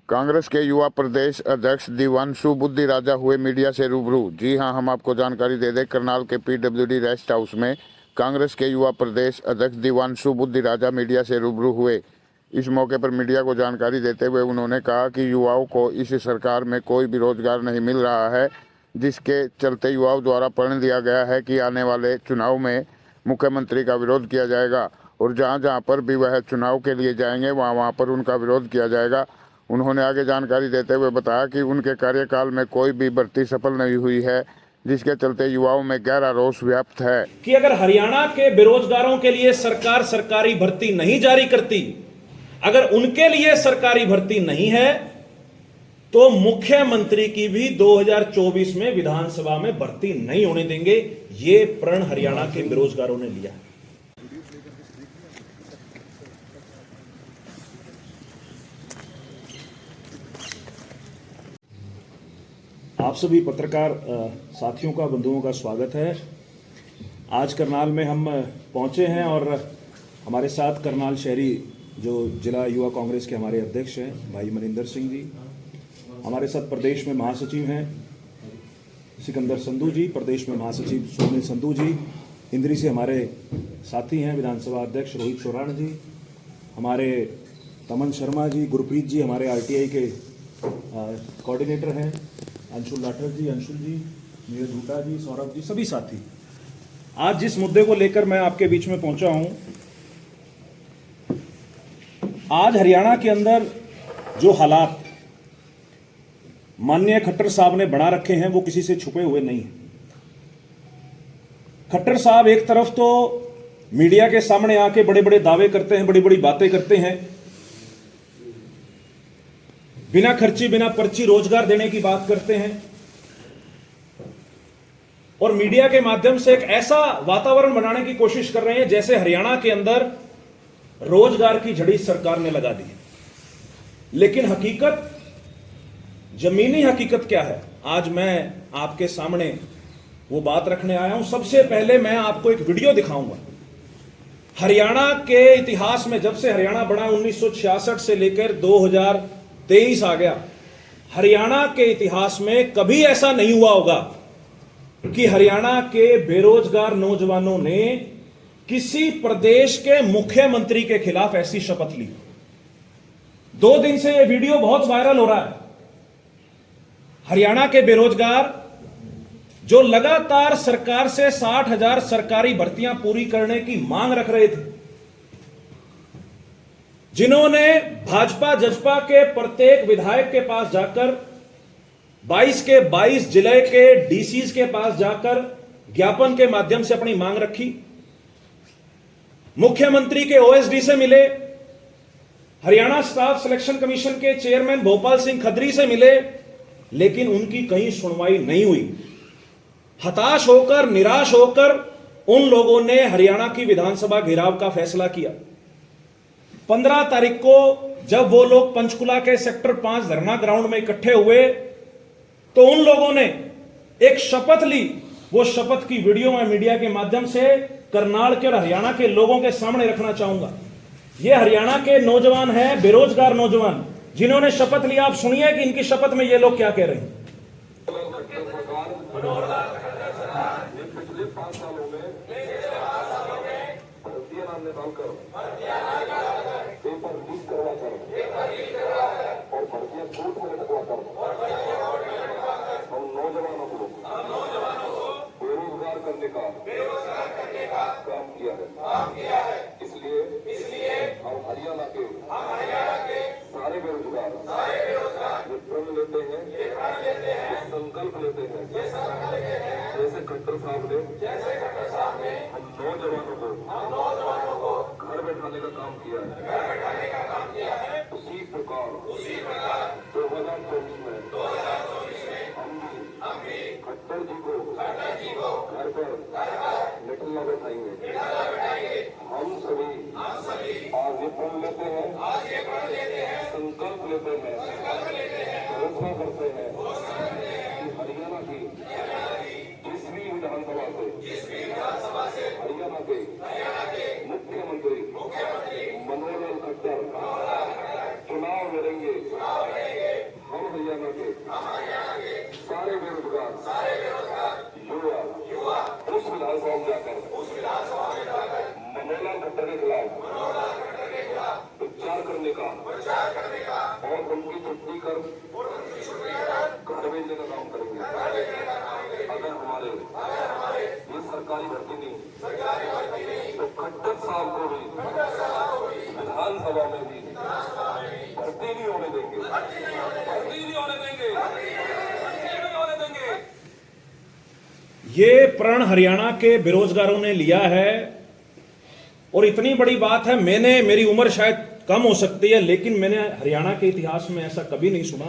कांग्रेस के युवा प्रदेश अध्यक्ष दिव्यांशु बुद्धि राजा हुए मीडिया से रूबरू। जी हां, हम आपको जानकारी दे दें, करनाल के पीडब्ल्यूडी रेस्ट हाउस में कांग्रेस के युवा प्रदेश अध्यक्ष दिव्यांशु बुद्धि राजा मीडिया से रूबरू हुए। इस मौके पर मीडिया को जानकारी देते हुए उन्होंने कहा कि युवाओं को इस सरकार में कोई भी रोजगार नहीं मिल रहा है, जिसके चलते युवाओं द्वारा प्रण दिया गया है कि आने वाले चुनाव में मुख्यमंत्री का विरोध किया जाएगा और जहां पर भी वह चुनाव के लिए जाएंगे वहां पर उनका विरोध किया जाएगा। उन्होंने आगे जानकारी देते हुए बताया कि उनके कार्यकाल में कोई भी भर्ती सफल नहीं हुई है, जिसके चलते युवाओं में गहरा रोष व्याप्त है कि अगर हरियाणा के बेरोजगारों के लिए सरकार सरकारी भर्ती नहीं जारी करती, अगर उनके लिए सरकारी भर्ती नहीं है, तो मुख्यमंत्री की भी 2024 में विधानसभा में भर्ती नहीं होने देंगे। ये प्रण हरियाणा के बेरोजगारों ने लिया है। आप सभी पत्रकार साथियों का, बंधुओं का स्वागत है। आज करनाल में हम पहुंचे हैं और हमारे साथ करनाल शहरी जो जिला युवा कांग्रेस के हमारे अध्यक्ष हैं भाई मनिंदर सिंह जी, हमारे साथ प्रदेश में महासचिव हैं सिकंदर संधू जी, प्रदेश में महासचिव सोनिल संधू जी, इंद्री से हमारे साथी हैं विधानसभा अध्यक्ष रोहित चौरान जी, हमारे तमन शर्मा जी, गुरप्रीत जी हमारे आरटीआई के कोऑर्डिनेटर हैं, अंशुल लाठर जी, अंशुल जी, नीरज भूटा जी, सौरभ जी, सभी साथी। आज जिस मुद्दे को लेकर मैं आपके बीच में पहुंचा हूं, आज हरियाणा के अंदर जो हालात माननीय खट्टर साहब ने बना रखे हैं वो किसी से छुपे हुए नहीं हैं। खट्टर साहब एक तरफ तो मीडिया के सामने आके बड़े बड़े दावे करते हैं, बड़ी बड़ी बातें करते हैं, बिना खर्ची बिना पर्ची रोजगार देने की बात करते हैं और मीडिया के माध्यम से एक ऐसा वातावरण बनाने की कोशिश कर रहे हैं जैसे हरियाणा के अंदर रोजगार की झड़ी सरकार ने लगा दी है। लेकिन हकीकत, जमीनी हकीकत क्या है, आज मैं आपके सामने वो बात रखने आया हूं। सबसे पहले मैं आपको एक वीडियो दिखाऊंगा। हरियाणा के इतिहास में जब से हरियाणा बना 1966 से लेकर 2023 आ गया, हरियाणा के इतिहास में कभी ऐसा नहीं हुआ होगा कि हरियाणा के बेरोजगार नौजवानों ने किसी प्रदेश के मुख्यमंत्री के खिलाफ ऐसी शपथ ली। 2 दिन से यह वीडियो बहुत वायरल हो रहा है। हरियाणा के बेरोजगार जो लगातार सरकार से 60,000 सरकारी भर्तियां पूरी करने की मांग रख रहे थे, जिन्होंने भाजपा जजपा के प्रत्येक विधायक के पास जाकर 22 के 22 जिले के डीसीज के पास जाकर ज्ञापन के माध्यम से अपनी मांग रखी, मुख्यमंत्री के ओएसडी से मिले, हरियाणा स्टाफ सिलेक्शन कमीशन के चेयरमैन भोपाल सिंह खत्री से मिले, लेकिन उनकी कहीं सुनवाई नहीं हुई। हताश होकर, निराश होकर उन लोगों ने हरियाणा की विधानसभा घेराव का फैसला किया। 15 तारीख को जब वो लोग पंचकुला के सेक्टर 5 धरना ग्राउंड में इकट्ठे हुए तो उन लोगों ने एक शपथ ली। वो शपथ की वीडियो मैं मीडिया के माध्यम से करनाल के और हरियाणा के लोगों के सामने रखना चाहूंगा। ये हरियाणा के नौजवान हैं, बेरोजगार नौजवान, जिन्होंने शपथ लिया। आप सुनिए कि इनकी शपथ में ये लोग क्या कह रहे हैं। पिछले 5 सालों में भर्तियां नाम निकालकर पेपर लीक करवाकर और भर्तियां कोर्ट में लटकवाकर हम नौजवानों को बेरोजगार करने का काम किया है। इसलिए हम हरियाणा के सारे बेरोजगार ये प्रण लेते हैं, ये संकल्प लेते हैं, जैसे खट्टर साहब ने हम नौजवानों को घर बैठाने का काम किया है। उसी प्रकार 2024 में हम भी खट्टर जी को घर पर लिटना बैठाएंगे। हम सभी आज ये प्रण लेते हैं, संकल्प लेते हैं, घोषणा करते हैं कि हरियाणा की जिस भी विधानसभा से हरियाणा के मुख्यमंत्री मनोहर लाल खट्टर चुनाव लड़ेंगे और उनकी छुट्टी कर घर भेजने का काम करेंगे। अगर हमारे ये सरकारी भर्ती नहीं तो खट्टर साहब को भी विधानसभा में भी भर्ती नहीं होने देंगे, भर्ती नहीं होने देंगे, भर्ती नहीं होने देंगे। ये प्रण हरियाणा के बेरोजगारों ने लिया है और इतनी बड़ी बात है, मेरी उम्र शायद कम हो सकती है लेकिन मैंने हरियाणा के इतिहास में ऐसा कभी नहीं सुना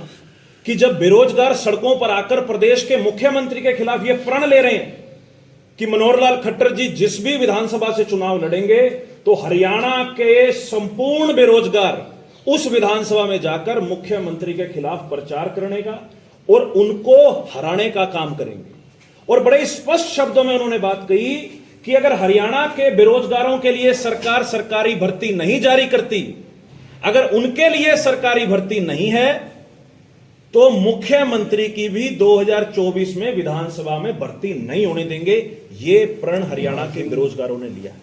कि जब बेरोजगार सड़कों पर आकर प्रदेश के मुख्यमंत्री के खिलाफ यह प्रण ले रहे हैं कि मनोहर लाल खट्टर जी जिस भी विधानसभा से चुनाव लड़ेंगे तो हरियाणा के संपूर्ण बेरोजगार उस विधानसभा में जाकर मुख्यमंत्री के खिलाफ प्रचार करने का और उनको हराने का काम करेंगे। और बड़े स्पष्ट शब्दों में उन्होंने बात कही कि अगर हरियाणा के बेरोजगारों के लिए सरकार सरकारी भर्ती नहीं जारी करती, अगर उनके लिए सरकारी भर्ती नहीं है तो मुख्यमंत्री की भी 2024 में विधानसभा में भर्ती नहीं होने देंगे। यह प्रण हरियाणा के बेरोजगारों ने लिया है।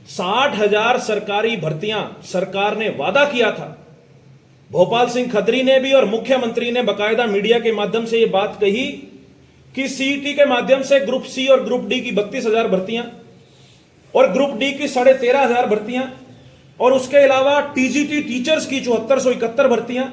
60,000 सरकारी भर्तियां सरकार ने वादा किया था। भोपाल सिंह खत्री ने भी और मुख्यमंत्री ने बाकायदा मीडिया के माध्यम से यह बात कही कि सीईटी के माध्यम से ग्रुप सी और ग्रुप डी की 32,000 भर्तियां और ग्रुप डी की 13,500 भर्तियां और उसके अलावा टीजीटी टीचर्स की 7471 भर्तियां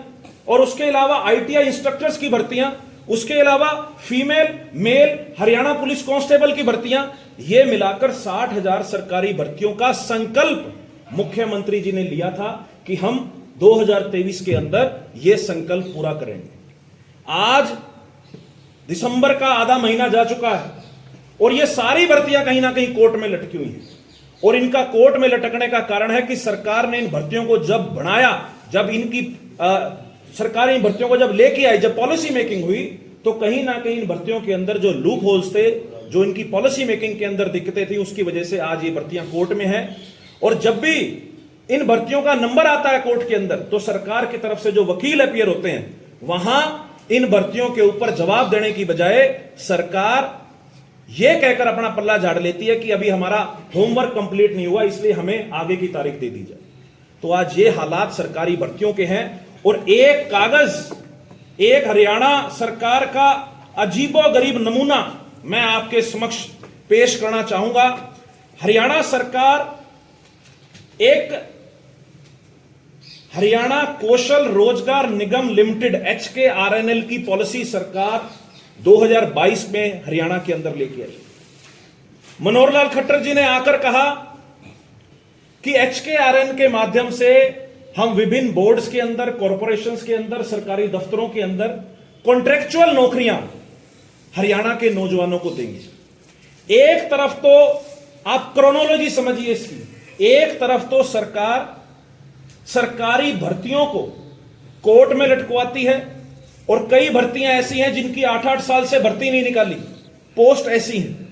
और उसके अलावा आईटीआई इंस्ट्रक्टर्स की भर्तियां, उसके अलावा female male Haryana police constable की भर्तियां, ये मिलाकर 60,000 सरकारी भर्तियों का संकल्प मुख्यमंत्री जी ने लिया था कि हम 2023 के अंदर यह संकल्प पूरा करेंगे। आज दिसंबर का आधा महीना जा चुका है और ये सारी भर्तियां कहीं ना कहीं कोर्ट में लटकी हुई हैं और इनका कोर्ट में लटकने का कारण है कि सरकार ने इन भर्तियों को जब बनाया, जब इनकी सरकार इन भर्तियों को जब लेके आई, जब पॉलिसी मेकिंग हुई तो कहीं ना कहीं इन भर्तियों के अंदर जो लूप होल्स थे, जो इनकी पॉलिसी मेकिंग के अंदर दिक्कतें थी, उसकी वजह से आज ये भर्तियां कोर्ट में है। और जब भी इन भर्तियों का नंबर आता है कोर्ट के अंदर तो सरकार की तरफ से जो वकील अपीयर होते हैं वहां इन भर्तियों के ऊपर जवाब देने की बजाय सरकार यह कहकर अपना पल्ला झाड़ लेती है कि अभी हमारा होमवर्क कंप्लीट नहीं हुआ इसलिए हमें आगे की तारीख दे दी जाए। तो आज ये हालात सरकारी भर्तियों के हैं और एक कागज, एक हरियाणा सरकार का अजीबोगरीब नमूना मैं आपके समक्ष पेश करना चाहूंगा। हरियाणा सरकार एक हरियाणा कौशल रोजगार निगम लिमिटेड HKRNL की पॉलिसी सरकार 2022 में हरियाणा के अंदर लेके आई। मनोहर लाल खट्टर जी ने आकर कहा कि HKRN के माध्यम से हम विभिन्न बोर्ड्स के अंदर, कॉरपोरेशंस के अंदर, सरकारी दफ्तरों के अंदर कॉन्ट्रेक्चुअल नौकरियां हरियाणा के नौजवानों को देंगे। एक तरफ तो आप क्रोनोलॉजी समझिए इसकी, एक तरफ तो सरकार सरकारी भर्तियों को कोर्ट में लटकवाती है और कई भर्तियां ऐसी हैं जिनकी 8-8 साल से भर्ती नहीं निकाली, पोस्ट ऐसी हैं,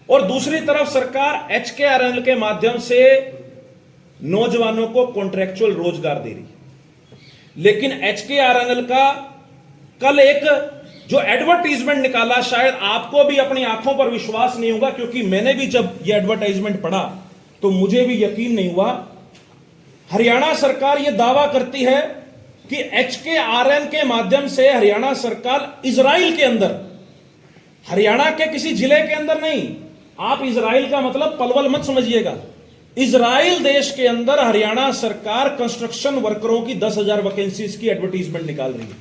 और दूसरी तरफ सरकार HKRNL के माध्यम से नौजवानों को कॉन्ट्रैक्चुअल रोजगार दे रही है। लेकिन HKRNL का कल एक जो एडवर्टाइजमेंट निकाला, शायद आपको भी अपनी आंखों पर विश्वास नहीं होगा क्योंकि मैंने भी जब यह एडवर्टाइजमेंट पढ़ा तो मुझे भी यकीन नहीं हुआ। हरियाणा सरकार यह दावा करती है कि HKRN के माध्यम से हरियाणा सरकार इजराइल के अंदर, हरियाणा के किसी जिले के अंदर नहीं, आप इजराइल का मतलब पलवल मत समझिएगा, इजराइल देश के अंदर हरियाणा सरकार कंस्ट्रक्शन वर्करों की 10,000 वैकेंसीज की एडवर्टाइजमेंट निकाल रही है।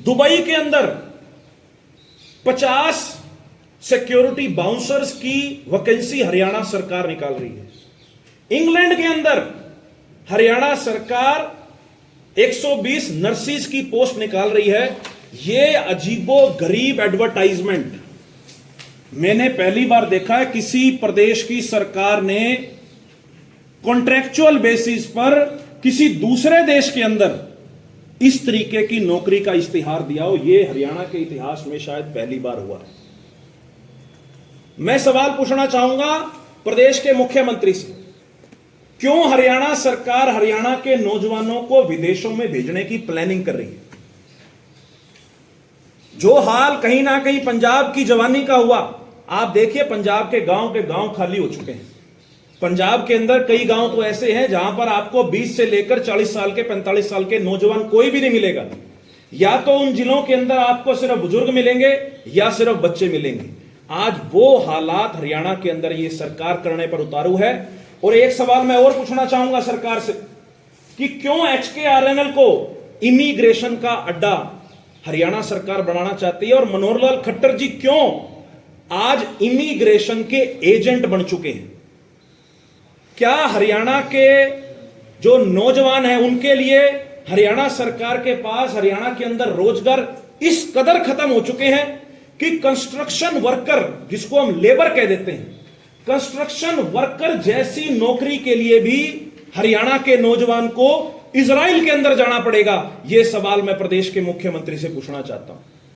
दुबई के अंदर 50 सिक्योरिटी बाउंसर्स की वैकेंसी हरियाणा सरकार निकाल रही है। इंग्लैंड के अंदर हरियाणा सरकार 120 नर्सिस की पोस्ट निकाल रही है। यह अजीबो गरीब एडवर्टाइजमेंट मैंने पहली बार देखा है। किसी प्रदेश की सरकार ने कॉन्ट्रैक्चुअल बेसिस पर किसी दूसरे देश के अंदर इस तरीके की नौकरी का इस्तिहार दिया हो, यह हरियाणा के इतिहास में शायद पहली बार हुआ है। मैं सवाल पूछना चाहूंगा प्रदेश के मुख्यमंत्री से, क्यों हरियाणा सरकार हरियाणा के नौजवानों को विदेशों में भेजने की प्लानिंग कर रही है? जो हाल कहीं ना कहीं पंजाब की जवानी का हुआ, आप देखिए पंजाब के गांव खाली हो चुके हैं। पंजाब के अंदर कई गांव तो ऐसे हैं जहां पर आपको 20 से लेकर 40 साल के 45 साल के नौजवान कोई भी नहीं मिलेगा। या तो उन जिलों के अंदर आपको सिर्फ बुजुर्ग मिलेंगे या सिर्फ बच्चे मिलेंगे। आज वो हालात हरियाणा के अंदर ये सरकार करने पर उतारू है। और एक सवाल मैं और पूछना चाहूंगा सरकार से कि क्यों HKRNL को इमिग्रेशन का अड्डा हरियाणा सरकार बनाना चाहती है और मनोहर लाल खट्टर जी क्यों आज इमिग्रेशन के एजेंट बन चुके हैं? क्या हरियाणा के जो नौजवान हैं उनके लिए हरियाणा सरकार के पास हरियाणा के अंदर रोजगार इस कदर खत्म हो चुके हैं कि कंस्ट्रक्शन वर्कर, जिसको हम लेबर कह देते हैं, कंस्ट्रक्शन वर्कर जैसी नौकरी के लिए भी हरियाणा के नौजवान को इजराइल के अंदर जाना पड़ेगा? यह सवाल मैं प्रदेश के मुख्यमंत्री से पूछना चाहता हूं।